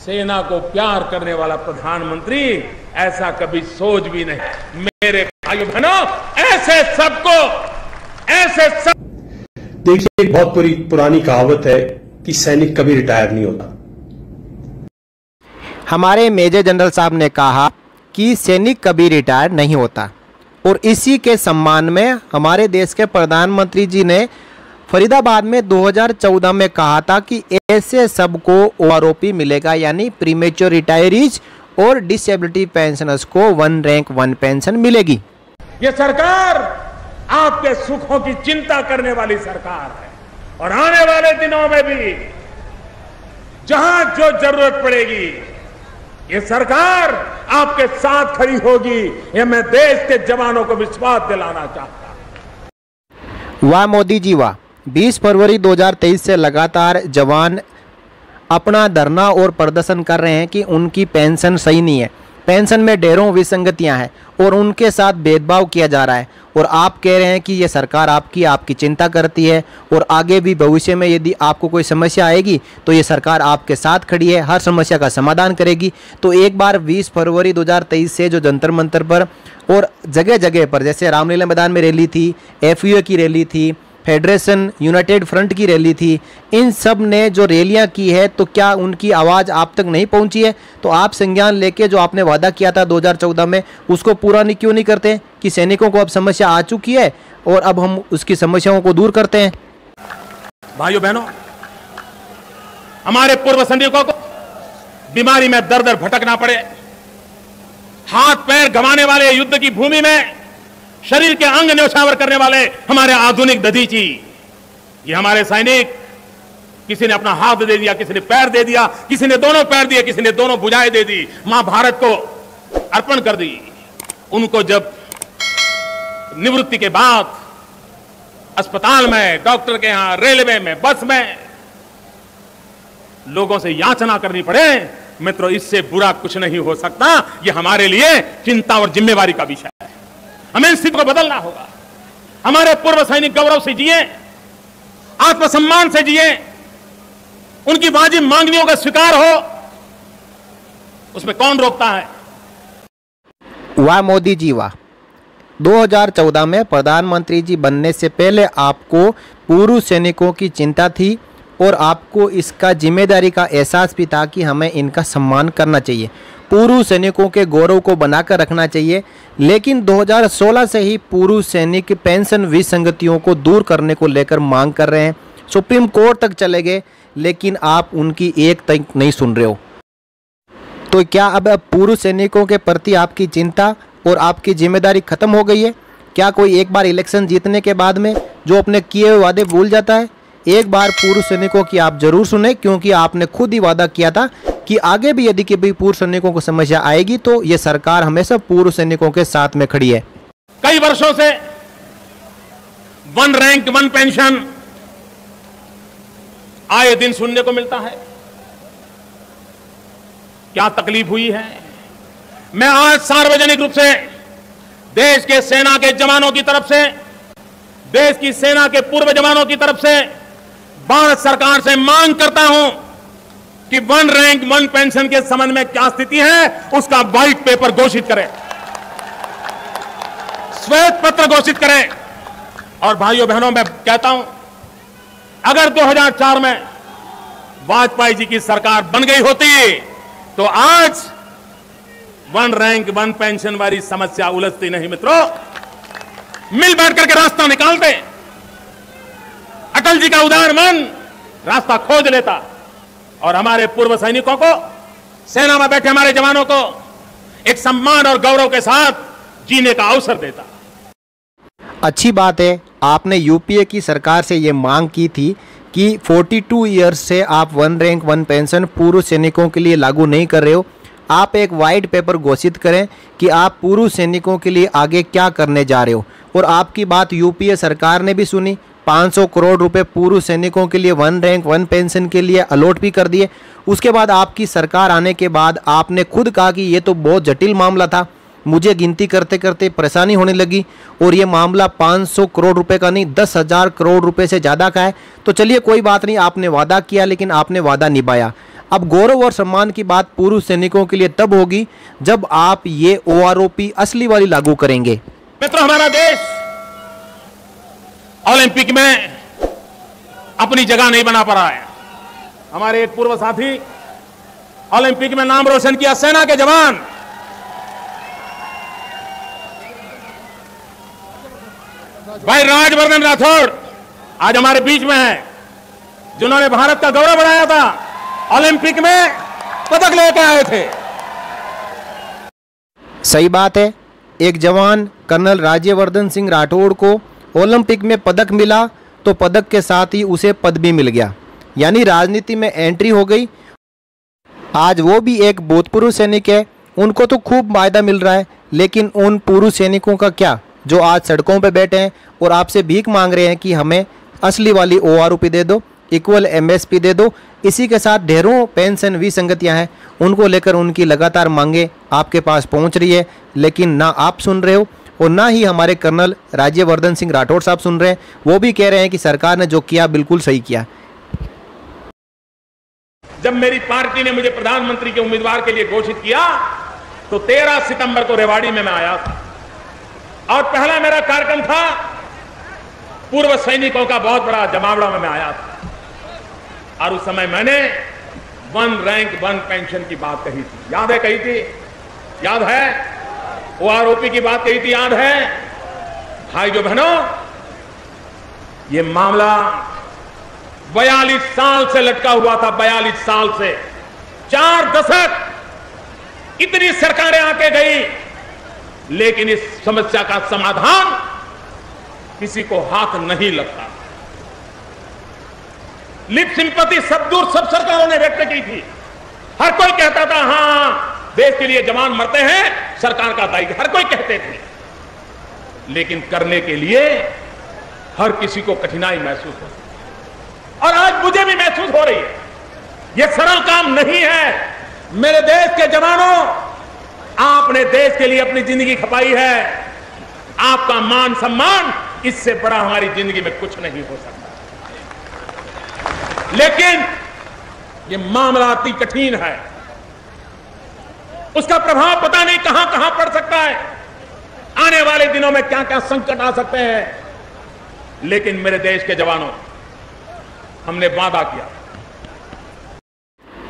सेना को प्यार करने वाला प्रधानमंत्री ऐसा कभी सोच भी नहीं। मेरे भाइयों बहनों, ऐसे सबको देखिए, एक बहुत पुरानी कहावत है कि सैनिक कभी रिटायर नहीं होता। हमारे मेजर जनरल साहब ने कहा कि सैनिक कभी रिटायर नहीं होता, और इसी के सम्मान में हमारे देश के प्रधानमंत्री जी ने फरीदाबाद में 2014 में कहा था कि ऐसे सबको ओआरओपी मिलेगा, यानी प्रीमेच्योर रिटायरीज और डिसेबिलिटी पेंशनर्स को 1 रैंक 1 पेंशन मिलेगी। ये सरकार आपके सुखों की चिंता करने वाली सरकार है, और आने वाले दिनों में भी जहां जो जरूरत पड़ेगी ये सरकार आपके साथ खड़ी होगी। ये मैं देश के जवानों को विश्वास दिलाना चाहता हूं। वाह मोदी जी वाह। 20 फरवरी 2023 से लगातार जवान अपना धरना और प्रदर्शन कर रहे हैं कि उनकी पेंशन सही नहीं है, पेंशन में ढेरों विसंगतियां हैं और उनके साथ भेदभाव किया जा रहा है। और आप कह रहे हैं कि ये सरकार आपकी चिंता करती है, और आगे भी भविष्य में यदि आपको कोई समस्या आएगी तो ये सरकार आपके साथ खड़ी है, हर समस्या का समाधान करेगी। तो एक बार 20 फरवरी 2023 से जो जंतर मंतर पर और जगह जगह पर, जैसे रामलीला मैदान में रैली थी, एफयूए की रैली थी, फेडरेशन यूनाइटेड फ्रंट की रैली थी, इन सब ने जो रैलियां की है, तो क्या उनकी आवाज़ आप तक नहीं पहुंची है? तो आप संज्ञान लेके जो आपने वादा किया था 2014 में, उसको पूरा क्यों नहीं करते कि सैनिकों को अब समस्या आ चुकी है और अब हम उसकी समस्याओं को दूर करते हैं? भाइयों बहनों, हमारे पूर्व सैनिकों को बीमारी में दर दर भटकना पड़े, हाथ पैर गंवाने वाले युद्ध की भूमि में शरीर के अंग न्यौछावर करने वाले हमारे आधुनिक दधीची, ये हमारे सैनिक, किसी ने अपना हाथ दे दिया, किसी ने पैर दे दिया, किसी ने दोनों पैर दिए, किसी ने दोनों भुजाएं दे दी, मां भारत को अर्पण कर दी। उनको जब निवृत्ति के बाद अस्पताल में, डॉक्टर के यहां, रेलवे में, बस में लोगों से याचना करनी पड़े, मित्रों, इससे बुरा कुछ नहीं हो सकता। यह हमारे लिए चिंता और जिम्मेवारी का विषय है। हमें इस स्थिति को बदलना होगा। हमारे पूर्व सैनिक गौरव से जिए, आत्मसम्मान से जिए, उनकी वाजिब मांगनियों का स्वीकार हो, उसमें कौन रोकता है? वाह मोदी जी वाह। 2014 में प्रधानमंत्री जी बनने से पहले आपको पूर्व सैनिकों की चिंता थी और आपको इसका जिम्मेदारी का एहसास भी था कि हमें इनका सम्मान करना चाहिए, पूर्व सैनिकों के गौरव को बनाकर रखना चाहिए। लेकिन 2016 से ही पूर्व सैनिक पेंशन विसंगतियों को दूर करने को लेकर मांग कर रहे हैं, सुप्रीम कोर्ट तक चले गए, लेकिन आप उनकी एक तक नहीं सुन रहे हो। तो क्या अब पूर्व सैनिकों के प्रति आपकी चिंता और आपकी जिम्मेदारी खत्म हो गई है? क्या कोई एक बार इलेक्शन जीतने के बाद में जो अपने किए हुए वादे भूल जाता है? एक बार पूर्व सैनिकों की आप जरूर सुने, क्योंकि आपने खुद ही वादा किया था कि आगे भी यदि कभी पूर्व सैनिकों को समस्या आएगी तो ये सरकार हमेशा पूर्व सैनिकों के साथ में खड़ी है। कई वर्षों से 1 रैंक 1 पेंशन आए दिन सुनने को मिलता है। क्या तकलीफ हुई है? मैं आज सार्वजनिक रूप से देश के सेना के जवानों की तरफ से, देश की सेना के पूर्व जवानों की तरफ से भारत सरकार से मांग करता हूं कि 1 रैंक 1 पेंशन के संबंध में क्या स्थिति है, उसका व्हाइट पेपर घोषित करें, श्वेत पत्र घोषित करें। और भाइयों बहनों, मैं कहता हूं, अगर 2004 में वाजपेयी जी की सरकार बन गई होती तो आज 1 रैंक 1 पेंशन वाली समस्या उलझती नहीं। मित्रों, मिल बैठ करके रास्ता निकालते, अटल जी का उदार मन रास्ता खोज लेता और हमारे पूर्व सैनिकों को, सेना में बैठे हमारे जवानों को एक सम्मान और गौरव के साथ जीने का अवसर देता। अच्छी बात है, आपने यूपीए की सरकार से ये मांग की थी कि 42 ईयर्स से आप 1 रैंक 1 पेंशन पूर्व सैनिकों के लिए लागू नहीं कर रहे हो। आप एक वाइट पेपर घोषित करें कि आप पूर्व सैनिकों के लिए आगे क्या करने जा रहे हो। और आपकी बात यूपीए सरकार ने भी सुनी, 500 करोड़ रुपए पूर्व सैनिकों के लिए 1 रैंक 1 पेंशन के लिए अलॉट भी कर दिए। उसके बाद आपकी सरकार आने के बाद आपने खुद कहा कि ये तो बहुत जटिल मामला था, मुझे गिनती करते करते परेशानी होने लगी और ये मामला 500 करोड़ रुपए का नहीं 10,000 करोड़ रुपए से ज़्यादा का है। तो चलिए कोई बात नहीं, आपने वादा किया लेकिन आपने वादा निभाया। अब गौरव और सम्मान की बात पूर्व सैनिकों के लिए तब होगी जब आप ये OROP असली वाली लागू करेंगे। मित्रों, हमारा देश ओलंपिक में अपनी जगह नहीं बना पा रहा है। हमारे एक पूर्व साथी ओलंपिक में नाम रोशन किया, सेना के जवान भाई राजवर्धन राठौड़ आज हमारे बीच में है, जिन्होंने भारत का गौरव बढ़ाया था, ओलंपिक में पदक लेकर आए थे। सही बात है, एक जवान कर्नल राज्यवर्धन सिंह राठौड़ को ओलंपिक में पदक मिला तो पदक के साथ ही उसे पद भी मिल गया, यानी राजनीति में एंट्री हो गई। आज वो भी एक भूतपूर्व सैनिक है, उनको तो खूब फायदा मिल रहा है, लेकिन उन पूर्व सैनिकों का क्या जो आज सड़कों पर बैठे हैं और आपसे भीख मांग रहे हैं कि हमें असली वाली OROP दे दो, इक्वल MSP दे दो। इसी के साथ ढेरों पेंशन विसंगतियां हैं, उनको लेकर उनकी लगातार मांगे आपके पास पहुंच रही है, लेकिन ना आप सुन रहे हो और ना ही हमारे कर्नल राज्यवर्धन सिंह राठौड़ साहब सुन रहे हैं। वो भी कह रहे हैं कि सरकार ने जो किया बिल्कुल सही किया। जब मेरी पार्टी ने मुझे प्रधानमंत्री के उम्मीदवार के लिए घोषित किया तो 13 सितंबर को रेवाड़ी में मैं आया था और पहला मेरा कार्यक्रम था पूर्व सैनिकों का बहुत बड़ा जमावड़ा में मैं आया था और उस समय मैंने 1 रैंक 1 पेंशन की बात कही थी। याद है, कही थी? याद है? OROP की बात कही थी, याद है? भाइयों बहनों, ये मामला 42 साल से लटका हुआ था। 42 साल से 4 दशक इतनी सरकारें आके गई, लेकिन इस समस्या का समाधान किसी को हाथ नहीं लगता। लिप सिंपैथी सब दूर सब सरकारों ने व्यक्त की थी। हर कोई कहता था हां देश के लिए जवान मरते हैं, सरकार का दायित्व, हर कोई कहते थे, लेकिन करने के लिए हर किसी को कठिनाई महसूस होती और आज मुझे भी महसूस हो रही है। यह सरल काम नहीं है। मेरे देश के जवानों, आपने देश के लिए अपनी जिंदगी खपाई है। आपका मान सम्मान इससे बड़ा हमारी जिंदगी में कुछ नहीं हो सकता। लेकिन यह मामला अति कठिन है, उसका प्रभाव पता नहीं कहां कहां पड़ सकता है, आने वाले दिनों में क्या क्या संकट आ सकते हैं। लेकिन मेरे देश के जवानों, हमने वादा किया।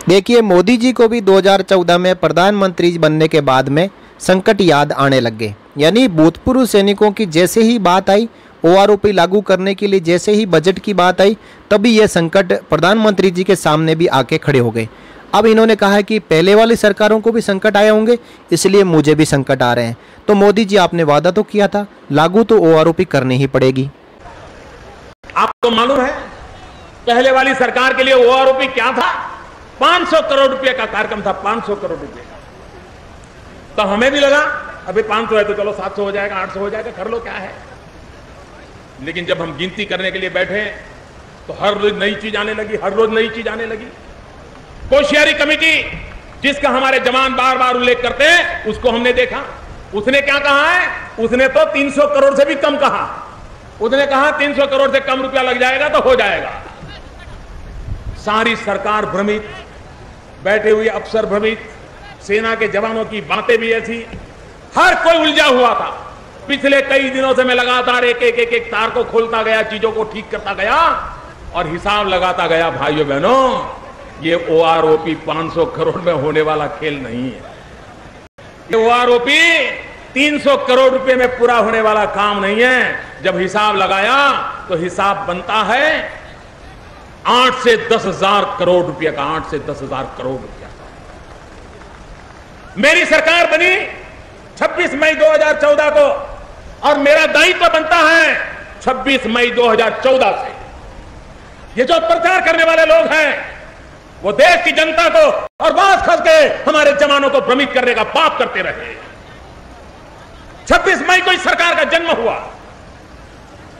देखिए, मोदी जी को भी 2014 में प्रधानमंत्री बनने के बाद में संकट याद आने लग गए, यानी भूतपूर्व सैनिकों की जैसे ही बात आई, OROP लागू करने के लिए जैसे ही बजट की बात आई, तभी यह संकट प्रधानमंत्री जी के सामने भी आके खड़े हो गए। अब इन्होंने कहा है कि पहले वाली सरकारों को भी संकट आए होंगे, इसलिए मुझे भी संकट आ रहे हैं। तो मोदी जी, आपने वादा तो किया था, लागू तो OROP करनी ही पड़ेगी। आपको मालूम है पहले वाली सरकार के लिए OROP क्या था? 500 करोड़ रुपए का कार्यक्रम था, 500 करोड़ रुपए का। तो हमें भी लगा अभी 500 है तो चलो 700 हो जाएगा, 800 हो जाएगा, कर लो, क्या है। लेकिन जब हम गिनती करने के लिए बैठे तो हर रोज नई चीज आने लगी, हर रोज नई चीज आने लगी। होशियारी कमेटी जिसका हमारे जवान बार बार उल्लेख करते हैं, उसको हमने देखा। उसने क्या कहा है? उसने तो 300 करोड़ से भी कम कहा। उसने कहा 300 करोड़ से कम रुपया लग जाएगा तो हो जाएगा। सारी सरकार भ्रमित, बैठे हुए अफसर भ्रमित, सेना के जवानों की बातें भी ऐसी, हर कोई उलझा हुआ था। पिछले कई दिनों से मैं लगातार एक तार को खोलता गया, चीजों को ठीक करता गया और हिसाब लगाता गया। भाइयों बहनों, ये OROP 500 करोड़ में होने वाला खेल नहीं है। ये OROP 300 करोड़ रुपए में पूरा होने वाला काम नहीं है। जब हिसाब लगाया तो हिसाब बनता है 8 से 10 हजार करोड़ रुपए का, 8 से 10 हजार करोड़ रुपया। मेरी सरकार बनी 26 मई 2014 को और मेरा दायित्व बनता है 26 मई 2014 से। ये जो प्रचार करने वाले लोग हैं, वो देश की जनता को और बात खस के हमारे जवानों को भ्रमित करने का पाप करते रहे। 26 मई को इस सरकार का जन्म हुआ,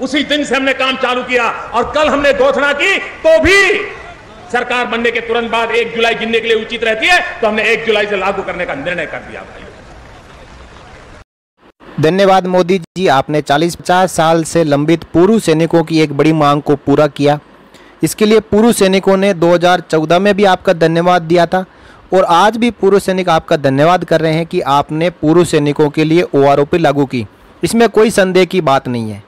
उसी दिन से हमने काम चालू किया और कल हमने घोषणा की तो भी सरकार बनने के तुरंत बाद 1 जुलाई गिनने के लिए उचित रहती है, तो हमने 1 जुलाई से लागू करने का निर्णय कर दिया। भाई धन्यवाद मोदी जी, आपने 40-50 साल से लंबित पूर्व सैनिकों की एक बड़ी मांग को पूरा किया। इसके लिए पूर्व सैनिकों ने 2014 में भी आपका धन्यवाद दिया था और आज भी पूर्व सैनिक आपका धन्यवाद कर रहे हैं कि आपने पूर्व सैनिकों के लिए OROP लागू की। इसमें कोई संदेह की बात नहीं है,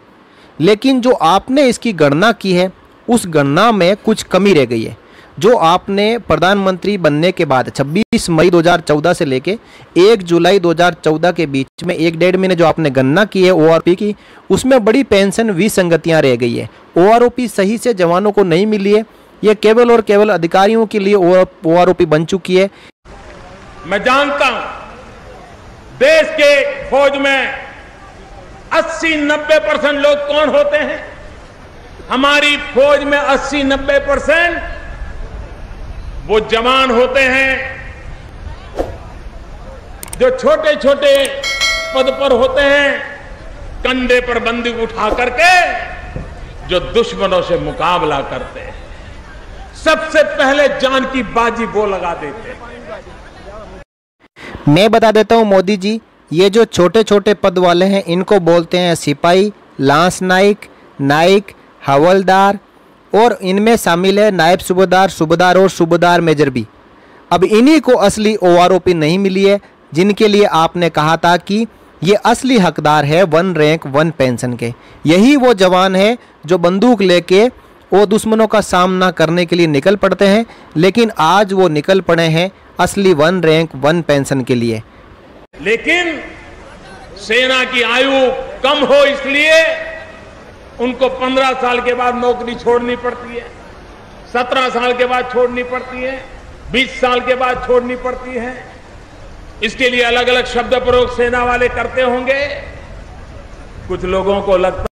लेकिन जो आपने इसकी गणना की है उस गणना में कुछ कमी रह गई है। जो आपने प्रधानमंत्री बनने के बाद 26 मई 2014 से लेके 1 जुलाई 2014 के बीच में 1-1.5 महीने जो आपने गणना की है OROP की, उसमें बड़ी पेंशन विसंगतियां रह गई है। OROP सही से जवानों को नहीं मिली है, ये केवल और केवल अधिकारियों के लिए OROP बन चुकी है। मैं जानता हूं देश के फौज में 80-90% लोग कौन होते हैं। हमारी फौज में 80-90% वो जवान होते हैं जो छोटे छोटे पद पर होते हैं, कंधे पर बंदूक उठा करके जो दुश्मनों से मुकाबला करते हैं, सबसे पहले जान की बाजी वो लगा देते हैं। मैं बता देता हूं मोदी जी, ये जो छोटे छोटे पद वाले हैं इनको बोलते हैं सिपाही, लांस नाइक, नाइक, हवलदार और इनमें शामिल है नायब सूबेदार, सूबेदार और सूबेदार मेजर भी। अब इन्हीं को असली OROP नहीं मिली है, जिनके लिए आपने कहा था कि ये असली हकदार है 1 रैंक 1 पेंशन के। यही वो जवान है जो बंदूक लेके वो दुश्मनों का सामना करने के लिए निकल पड़ते हैं, लेकिन आज वो निकल पड़े हैं असली 1 रैंक 1 पेंशन के लिए। लेकिन सेना की आयु कम हो इसलिए उनको 15 साल के बाद नौकरी छोड़नी पड़ती है, 17 साल के बाद छोड़नी पड़ती है, 20 साल के बाद छोड़नी पड़ती है। इसके लिए अलग अलग शब्द प्रयोग सेना वाले करते होंगे। कुछ लोगों को लगता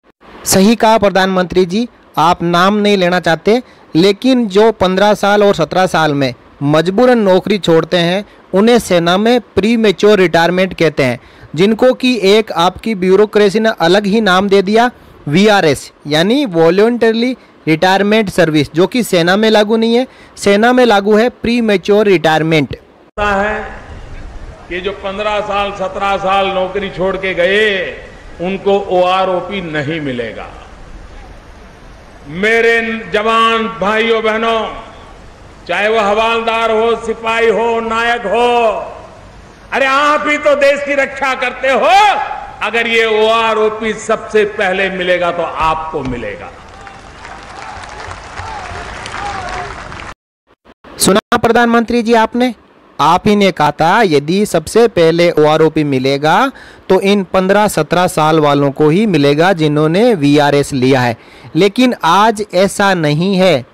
सही कहा प्रधानमंत्री जी, आप नाम नहीं लेना चाहते, लेकिन जो 15 साल और 17 साल में मजबूरन नौकरी छोड़ते हैं उन्हें सेना में प्री मैच्योर रिटायरमेंट कहते हैं, जिनको कि एक आपकी ब्यूरोक्रेसी ने अलग ही नाम दे दिया VRS यानी वॉलंटरी रिटायरमेंट सर्विस, जो कि सेना में लागू नहीं है। सेना में लागू है प्री मैच्योर रिटायरमेंट। है कि जो 15 साल 17 साल नौकरी छोड़ के गए उनको OROP नहीं मिलेगा। मेरे जवान भाइयों बहनों, चाहे वो हवालदार हो, सिपाही हो, नायक हो, अरे आप ही तो देश की रक्षा करते हो। अगर ये OROP सबसे पहले मिलेगा तो आपको मिलेगा। सुना प्रधानमंत्री जी आपने, आप ही ने कहा था यदि सबसे पहले OROP मिलेगा तो इन 15-17 साल वालों को ही मिलेगा जिन्होंने VRS लिया है, लेकिन आज ऐसा नहीं है।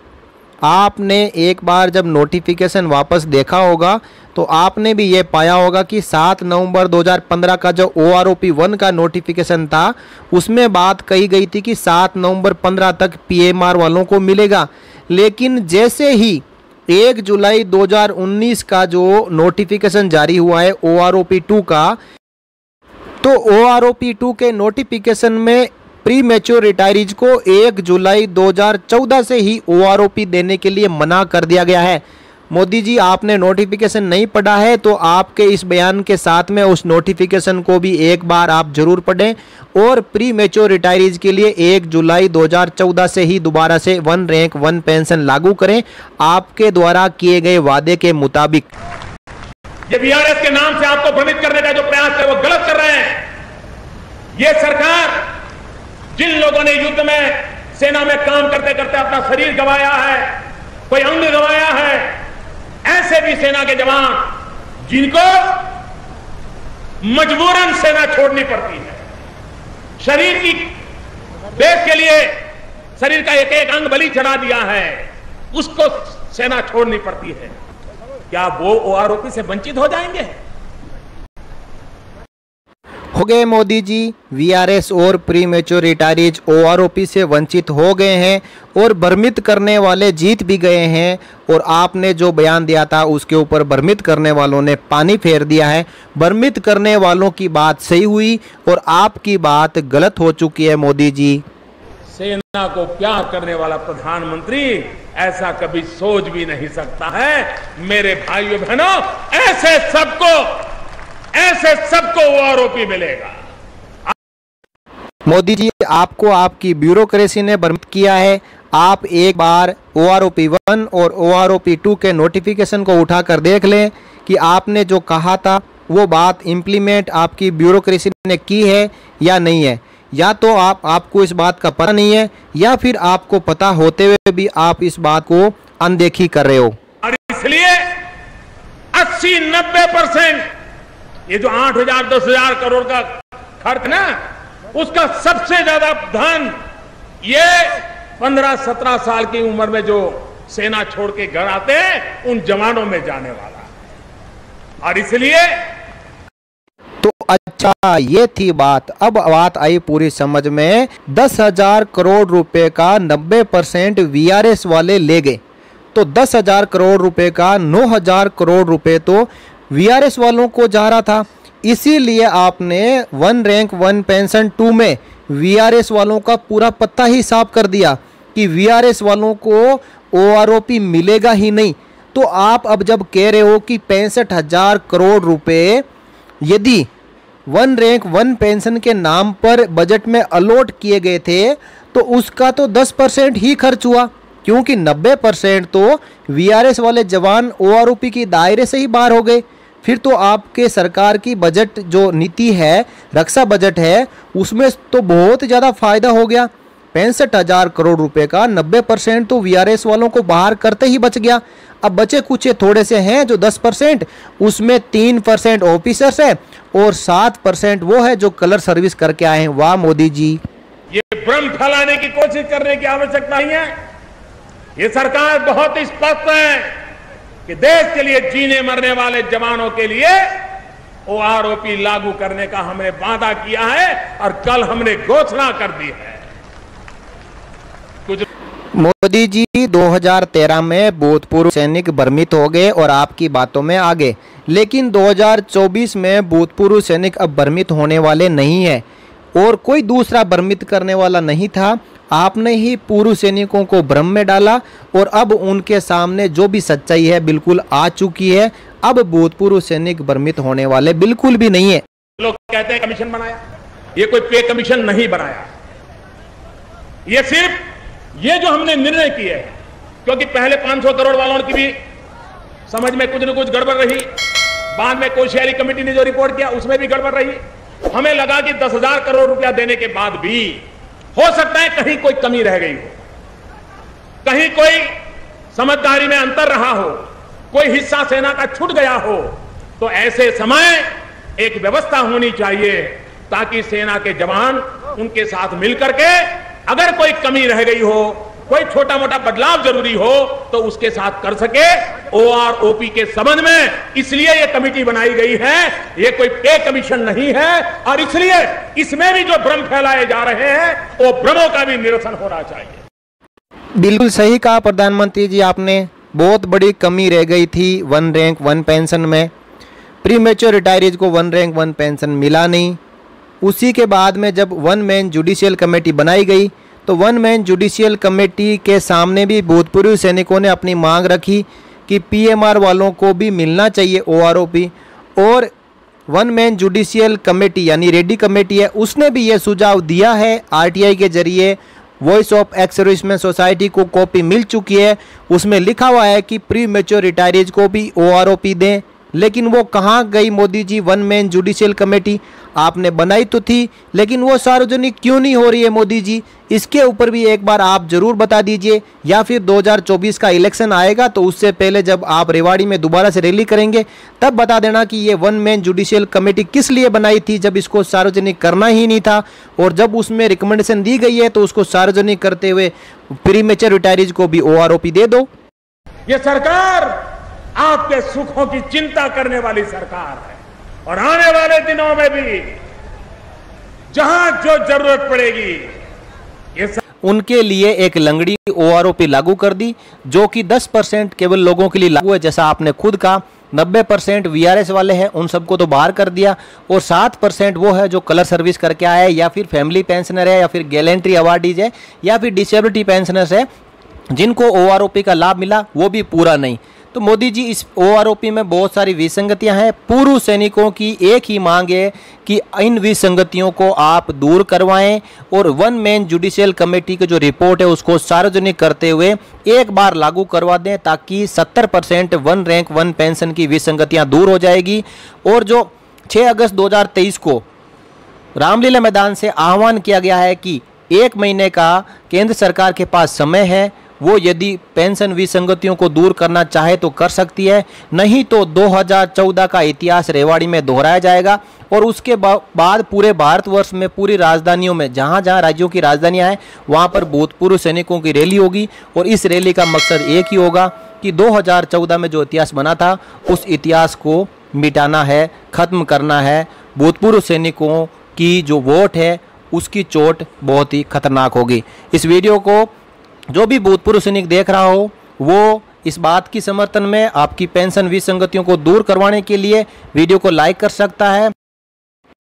आपने एक बार जब नोटिफिकेशन वापस देखा होगा तो आपने भी ये पाया होगा कि 7 नवंबर 2015 का जो OROP 1 का नोटिफिकेशन था उसमें बात कही गई थी कि 7 नवंबर 15 तक PMR वालों को मिलेगा, लेकिन जैसे ही 1 जुलाई 2019 का जो नोटिफिकेशन जारी हुआ है OROP 2 का, तो OROP 2 के नोटिफिकेशन में प्री मैच्योर रिटायरीज को 1 जुलाई 2014 से ही OROP देने के लिए मना कर दिया गया है। मोदी जी, आपने नोटिफिकेशन नहीं पढ़ा है तो आपके इस बयान के साथ में उस नोटिफिकेशन को भी एक बार आप जरूर पढ़ें और प्री मैच्योर रिटायरीज के लिए 1 जुलाई 2014 से ही दोबारा से 1 रैंक 1 पेंशन लागू करें, आपके द्वारा किए गए वादे के मुताबिक। ये VRS के नाम से आपको भ्रमित करने का जो प्रयास है वो गलत कर रहे हैं। ये सरकार जिन लोगों ने युद्ध में सेना में काम करते करते अपना शरीर गंवाया है, कोई अंग गंवाया है, ऐसे भी सेना के जवान जिनको मजबूरन सेना छोड़नी पड़ती है, शरीर की देश के लिए शरीर का एक एक अंग बलि चढ़ा दिया है, उसको सेना छोड़नी पड़ती है, क्या वो OROP से वंचित हो जाएंगे? हो गए मोदी जी, VRS और प्री मैच्योर रिटायरीज OROP से वंचित हो गए हैं और भ्रमित करने वाले जीत भी गए हैं, और आपने जो बयान दिया था उसके ऊपर भ्रमित करने वालों ने पानी फेर दिया है। भ्रमित करने वालों की बात सही हुई और आपकी बात गलत हो चुकी है मोदी जी। सेना को प्यार करने वाला प्रधानमंत्री ऐसा कभी सोच भी नहीं सकता है। मेरे भाइयों बहनों, ऐसे सबको OROP मिलेगा। मोदी जी, आपको आपकी ब्यूरोक्रेसी ने भ्रमित किया है, आप एक बार OROP 1 और OROP 2 के नोटिफिकेशन को उठाकर देख लें कि आपने जो कहा था वो बात इम्प्लीमेंट आपकी ब्यूरोक्रेसी ने की है या नहीं है। या तो आपको इस बात का पता नहीं है या फिर आपको पता होते हुए भी आप इस बात को अनदेखी कर रहे हो। और इसलिए 80-90% ये जो 8,000-10,000 करोड़ का खर्च ना, उसका सबसे ज्यादा धन ये 15-17 साल की उम्र में जो सेना छोड़ के घर आते हैं उन जवानों में जाने वाला है। और इसलिए तो अच्छा, ये थी बात। अब बात आई पूरी समझ में। 10,000 करोड़ रुपए का 90% VRS वाले ले गए, तो 10,000 करोड़ रुपए का 9,000 करोड़ रुपए तो VRS वालों को जा रहा था। इसीलिए आपने 1 रैंक 1 पेंशन 2 में VRS वालों का पूरा पत्ता ही साफ कर दिया कि VRS वालों को OROP मिलेगा ही नहीं। तो आप अब जब कह रहे हो कि 65,000 करोड़ रुपए यदि 1 रैंक 1 पेंशन के नाम पर बजट में अलॉट किए गए थे, तो उसका तो 10% ही खर्च हुआ, क्योंकि 90% तो VRS वाले जवान OROP की दायरे से ही बाहर हो गए। फिर तो आपके सरकार की बजट जो नीति है, रक्षा बजट है, उसमें तो बहुत ज़्यादा फायदा हो गया। 65,000 करोड़ रुपए का 90% तो VRS वालों को बाहर करते ही बच गया। अब बचे कुछ थोड़े से हैं जो 10%, उसमें 3% ऑफिसर्स है और 7% वो है जो कलर सर्विस करके आए हैं। वाह मोदी जी, ये भ्रम फैलाने की कोशिश करने की आवश्यकता नहीं है। ये सरकार बहुत स्पष्ट है कि देश के लिए जीने मरने वाले जवानों के लिए OROP लागू करने का हमने वादा किया है और कल हमने घोषणा कर दी है। मोदी जी 2013 में भूतपूर्व सैनिक भ्रमित हो गए और आपकी बातों में आ गए, लेकिन 2024 में भूतपूर्व सैनिक अब भ्रमित होने वाले नहीं है और कोई दूसरा भ्रमित करने वाला नहीं था। आपने ही पूर्व सैनिकों को भ्रम में डाला और अब उनके सामने जो भी सच्चाई है बिल्कुल आ चुकी है। अब भूतपूर्व सैनिक भ्रमित होने वाले बिल्कुल भी नहीं है। लोग कहते हैं कमीशन बनाया, ये कोई पे कमीशन नहीं बनाया। ये सिर्फ ये जो हमने निर्णय किए, क्योंकि पहले 500 करोड़ वालों की भी समझ में कुछ न कुछ गड़बड़ रही, बाद में कोश्यारी कमेटी ने जो रिपोर्ट किया उसमें भी गड़बड़ रही। हमें लगा कि 10,000 करोड़ रुपया देने के बाद भी हो सकता है कहीं कोई कमी रह गई हो, कहीं कोई समझदारी में अंतर रहा हो, कोई हिस्सा सेना का छूट गया हो। तो ऐसे समय एक व्यवस्था होनी चाहिए ताकि सेना के जवान उनके साथ मिलकर के अगर कोई कमी रह गई हो, कोई छोटा मोटा बदलाव जरूरी हो तो उसके साथ कर सके OROP के संबंध में। इसलिए ये कमेटी बनाई गई है, ये कोई पे कमीशन नहीं है। और इसलिए इसमें भी जो भ्रम फैलाए जा रहे हैं वो भ्रमों का भी निरसन होना चाहिए। बिल्कुल सही कहा प्रधानमंत्री जी आपने। बहुत बड़ी कमी रह गई थी 1 रैंक 1 पेंशन में। प्री मैच्योर रिटायरीज को 1 रैंक 1 पेंशन मिला नहीं। उसी के बाद में जब 1 मैन जुडिशियल कमेटी बनाई गई तो 1 मैन जुडिशियल कमेटी के सामने भी भूतपूर्व सैनिकों ने अपनी मांग रखी कि PMR वालों को भी मिलना चाहिए OROP। और 1 मैन जुडिशियल कमेटी यानी रेड्डी कमेटी है, उसने भी ये सुझाव दिया है। RTI के जरिए voice of ex serviceman society को कॉपी मिल चुकी है। उसमें लिखा हुआ है कि प्री मैच्योर रिटायरीज को भी OROP दें। लेकिन वो कहाँ गई Modi ji 1 man judicial committee? आपने बनाई तो थी, लेकिन वो सार्वजनिक क्यों नहीं हो रही है मोदी जी? इसके ऊपर भी एक बार आप जरूर बता दीजिए, या फिर 2024 का इलेक्शन आएगा तो उससे पहले जब आप रेवाड़ी में दोबारा से रैली करेंगे तब बता देना कि ये 1 मैन जुडिशियल कमेटी किस लिए बनाई थी, जब इसको सार्वजनिक करना ही नहीं था। और जब उसमें रिकमेंडेशन दी गई है तो उसको सार्वजनिक करते हुए प्री मैच्योर रिटायरीज को भी OROP दे दो। ये सरकार आपके सुखों की चिंता करने वाली सरकार है और आने वाले दिनों में भी जहां जो जरूरत पड़ेगी ये उनके लिए एक लंगड़ी OROP लागू कर दी, जो कि 10% केवल लोगों के लिए लागू है। जैसा आपने खुद कहा 90% VRS वाले हैं, उन सबको तो बाहर कर दिया। और 7% वो है जो कलर सर्विस करके आया है, या फिर फैमिली पेंशनर है, या फिर गैलेंट्री अवार्डीज है, या फिर डिसेबिलिटी पेंशनर्स है, जिनको OROP का लाभ मिला वो भी पूरा नहीं। तो मोदी जी इस ओआरओपी में बहुत सारी विसंगतियां हैं। पूर्व सैनिकों की एक ही मांग है कि इन विसंगतियों को आप दूर करवाएं और वन मैन जुडिशियल कमेटी की जो रिपोर्ट है उसको सार्वजनिक करते हुए एक बार लागू करवा दें, ताकि 70% वन रैंक वन पेंशन की विसंगतियां दूर हो जाएगी। और जो 6 अगस्त 2023 को रामलीला मैदान से आह्वान किया गया है कि 1 महीने का केंद्र सरकार के पास समय है, वो यदि पेंशन विसंगतियों को दूर करना चाहे तो कर सकती है, नहीं तो 2014 का इतिहास रेवाड़ी में दोहराया जाएगा। और उसके बाद पूरे भारतवर्ष में पूरी राजधानियों में जहाँ जहाँ राज्यों की राजधानियाँ हैं वहाँ पर भूतपूर्व सैनिकों की रैली होगी। और इस रैली का मकसद एक ही होगा कि 2014 में जो इतिहास बना था उस इतिहास को मिटाना है, ख़त्म करना है। भूतपूर्व सैनिकों की जो वोट है उसकी चोट बहुत ही खतरनाक होगी। इस वीडियो को जो भी भूतपूर्व सैनिक देख रहा हो वो इस बात की समर्थन में आपकी पेंशन विसंगतियों को दूर करवाने के लिए वीडियो को लाइक कर सकता है।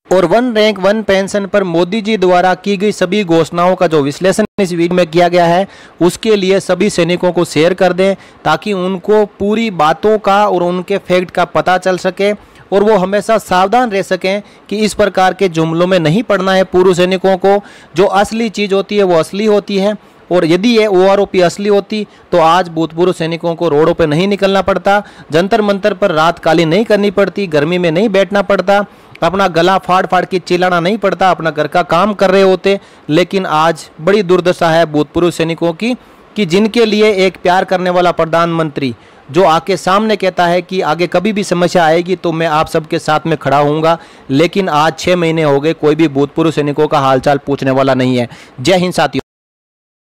और वन रैंक वन पेंशन पर मोदी जी द्वारा की गई सभी घोषणाओं का जो विश्लेषण इस वीडियो में किया गया है उसके लिए सभी सैनिकों को शेयर कर दें, ताकि उनको पूरी बातों का और उनके फैक्ट का पता चल सके और वो हमेशा सावधान रह सकें कि इस प्रकार के जुमलों में नहीं पड़ना है। पूर्व सैनिकों को जो असली चीज़ होती है वो असली होती है, और यदि ये ओआरओपी असली होती तो आज भूतपूर्व सैनिकों को रोडों पर नहीं निकलना पड़ता, जंतर मंतर पर रात काली नहीं करनी पड़ती, गर्मी में नहीं बैठना पड़ता, अपना गला फाड़ फाड़ के चिल्लाना नहीं पड़ता, अपना घर का काम कर रहे होते। लेकिन आज बड़ी दुर्दशा है भूतपूर्व सैनिकों की कि जिनके लिए एक प्यार करने वाला प्रधानमंत्री जो आके सामने कहता है कि आगे कभी भी समस्या आएगी तो मैं आप सबके साथ में खड़ा हूँगा, लेकिन आज 6 महीने हो गए कोई भी भूतपूर्व सैनिकों का हालचाल पूछने वाला नहीं है। जय हिंद साथियों।